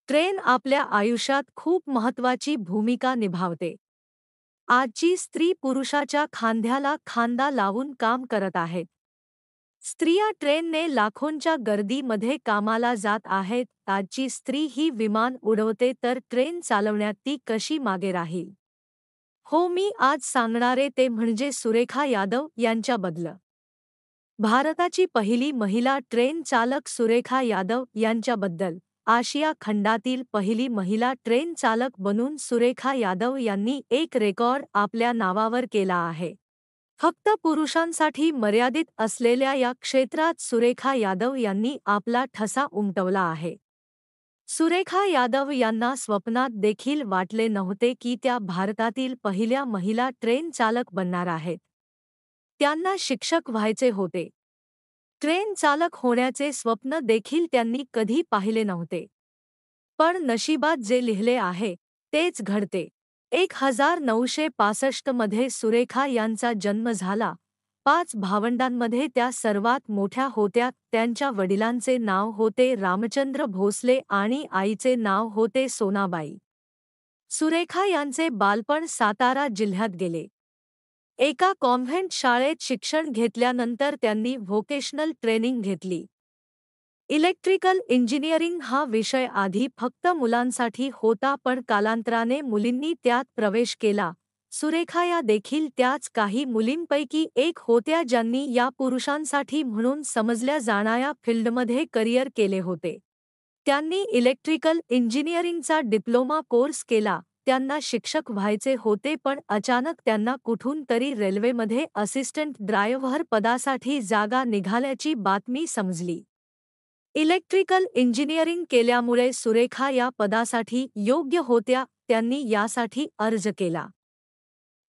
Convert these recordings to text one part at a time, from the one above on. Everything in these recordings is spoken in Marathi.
ट्रेन आपल्या आयुष्यात खूप महत्त्वाची भूमिका निभावते. आजची स्त्री पुरुषाच्या खांद्याला खांदा लावून काम करत आहेत. स्त्रिया ट्रेनने लाखोंच्या गर्दीमध्ये कामाला जात आहेत. आजची स्त्री ही विमान उडवते तर ट्रेन चालवण्यात ती कशी मागे राहील? हो, मी आज सांगणारे ते म्हणजे सुरेखा यादव यांच्याबद्दल. भारताची पहिली महिला ट्रेन चालक सुरेखा यादव यांच्याबद्दल. आशिया खंडातील पहिली महिला ट्रेन चालक बनून सुरेखा यादव यांनी एक रेकॉर्ड आपल्या नावावर केला आहे. फक्त पुरुषांसाठी मर्यादित असलेल्या या क्षेत्रात सुरेखा यादव यांनी आपला ठसा उमटवला आहे. सुरेखा यादव यांना स्वप्नात देखील वाटले नव्हते की त्या भारतातील पहिल्या महिला ट्रेन चालक बनणार आहेत. त्यांना शिक्षक व्हायचे होते. ट्रेन चालक होण्याचे स्वप्न देखील त्यांनी कधी पाहिले नव्हते. पण नशिबात जे लिहिले आहे तेच घडते. 1965 मध्ये सुरेखा यांचा जन्म झाला. 5 भावंडांमध्ये त्या सर्वात मोठ्या होत्या. त्यांच्या वडिलांचे नाव होते रामचंद्र भोसले आणि आईचे नाव होते सोनाबाई. सुरेखा यांचे बालपण सातारा जिल्ह्यात गेले. एका कॉन्व्हेंट शाळेत शिक्षण घेतल्यानंतर त्यांनी व्होकेशनल ट्रेनिंग घेतली. इलेक्ट्रिकल इंजिनिअरिंग हा विषय आधी फक्त मुलांसाठी होता, पण कालांतराने मुलींनी त्यात प्रवेश केला. सुरेखा या देखील त्याच काही मुलींपैकी एक होत्या ज्यांनी या पुरुषांसाठी म्हणून समजल्या जाणाऱ्या फील्डमध्ये करिअर केले होते. त्यांनी इलेक्ट्रिकल इंजिनिअरिंगचा डिप्लोमा कोर्स केला. त्यांना शिक्षक व्हायचे होते, पण अचानक त्यांना कुठून तरी रेल्वेमध्ये असिस्टंट ड्रायव्हर पदासाठी जागा निघाल्याची बातमी समजली. इलेक्ट्रिकल इंजिनिअरिंग केल्यामुळे सुरेखा या पदासाठी योग्य होत्या. त्यांनी यासाठी अर्ज केला.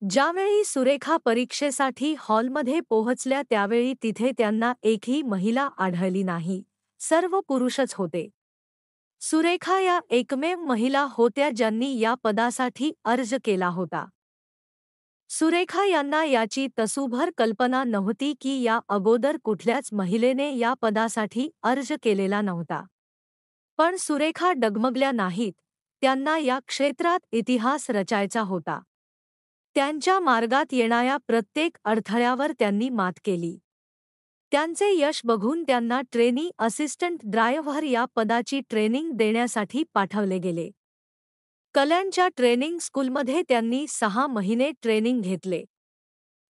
ज्यावेळी सुरेखा परीक्षेसाठी हॉलमध्ये पोहोचल्या त्यावेळी तिथे त्यांना एकही महिला आढळली नाही. सर्व पुरुषच होते. सुरेखा या एकमेव महिला होत्या ज्यांनी या पदासाठी अर्ज केला होता. सुरेखा यांना याची तसूभर कल्पना नव्हती की या अगोदर कुठल्याच महिलेने या पदासाठी अर्ज केलेला नव्हता. पण सुरेखा डगमगल्या नाहीत. त्यांना या क्षेत्रात इतिहास रचायचा होता. त्यांच्या मार्गात येणाऱ्या प्रत्येक अडथळ्यावर त्यांनी मात केली. त्यांचे यश बघून त्यांना ट्रेनी असिस्टंट ड्रायव्हर या पदाची ट्रेनिंग देण्यासाठी पाठवले गेले. कल्याणच्या ट्रेनिंग स्कूलमध्ये त्यांनी 6 महिने ट्रेनिंग घेतले.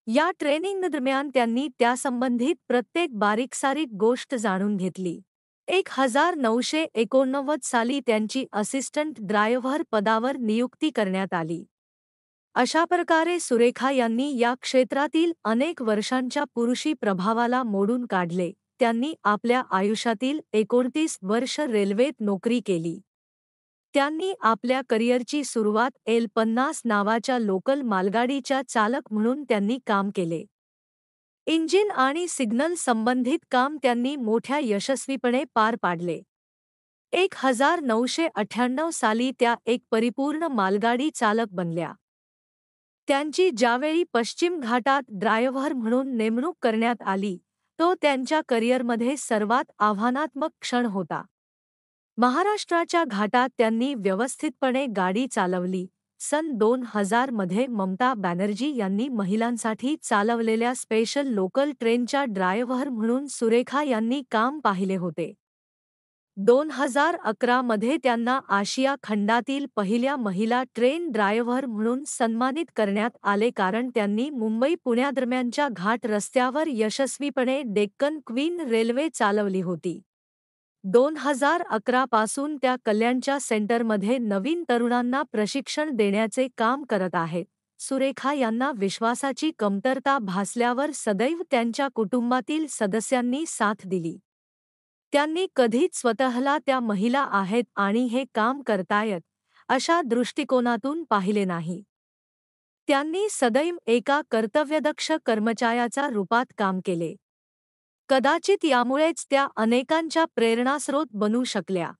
या ट्रेनिंगदरम्यान त्यांनी त्यासंबंधित प्रत्येक बारीकसारीक गोष्ट जाणून घेतली. 1989 साली त्यांची असिस्टंट ड्रायव्हर पदावर नियुक्ती करण्यात आली. अशा प्रकारे सुरेखा यांनी या क्षेत्रातील अनेक वर्षांच्या पुरुषी प्रभावाला मोडून काढले. त्यांनी आपल्या आयुष्यातील 29 वर्ष रेल्वेत नोकरी केली. त्यांनी आपल्या करिअरची सुरुवात L50 नावाच्या लोकल मालगाडीच्या चालक म्हणून त्यांनी काम केले. इंजिन आणि सिग्नल संबंधित काम त्यांनी मोठ्या यशस्वीपणे पार पाडले. 1998 साली त्या एक परिपूर्ण मालगाडी चालक बनल्या. त्यांची ज्यावेळी पश्चिम घाटात ड्रायव्हर म्हणून नेमणूक करण्यात आली, तो त्यांच्या करिअरमध्ये सर्वात आव्हानात्मक क्षण होता. महाराष्ट्राच्या घाटात त्यांनी व्यवस्थितपणे गाडी चालवली. सन 2000 मध्ये ममता बॅनर्जी यांनी महिलांसाठी चालवलेल्या स्पेशल लोकल ट्रेनच्या ड्रायव्हर म्हणून सुरेखा यांनी काम पाहिले होते. 2011 मध्ये त्यांना आशिया खंडातील पहिल्या महिला ट्रेन ड्रायव्हर म्हणून सन्मानित करण्यात आले, कारण त्यांनी मुंबई-पुण्यादरम्यानच्या घाट रस्त्यावर यशस्वीपणे डेक्कन क्वीन रेल्वे चालवली होती. 2011 पासून त्या कल्याणच्या सेंटरमध्ये नवीन तरुणांना प्रशिक्षण देण्याचे काम करत आहेत. सुरेखा यांना विश्वासाची कमतरता भासल्यावर सदैव त्यांच्या कुटुंबातील सदस्यांनी साथ दिली. त्यांनी कधीच स्वतःला त्या महिला आहेत आणि हे काम करतायत अशा दृष्टिकोनातून पाहिले नाही. त्यांनी सदैव एका कर्तव्यदक्ष कर्मचाऱ्याच्या रूपात काम केले. कदाचित यामुळेच त्या अनेकांच्या प्रेरणास्रोत बनू शकल्या.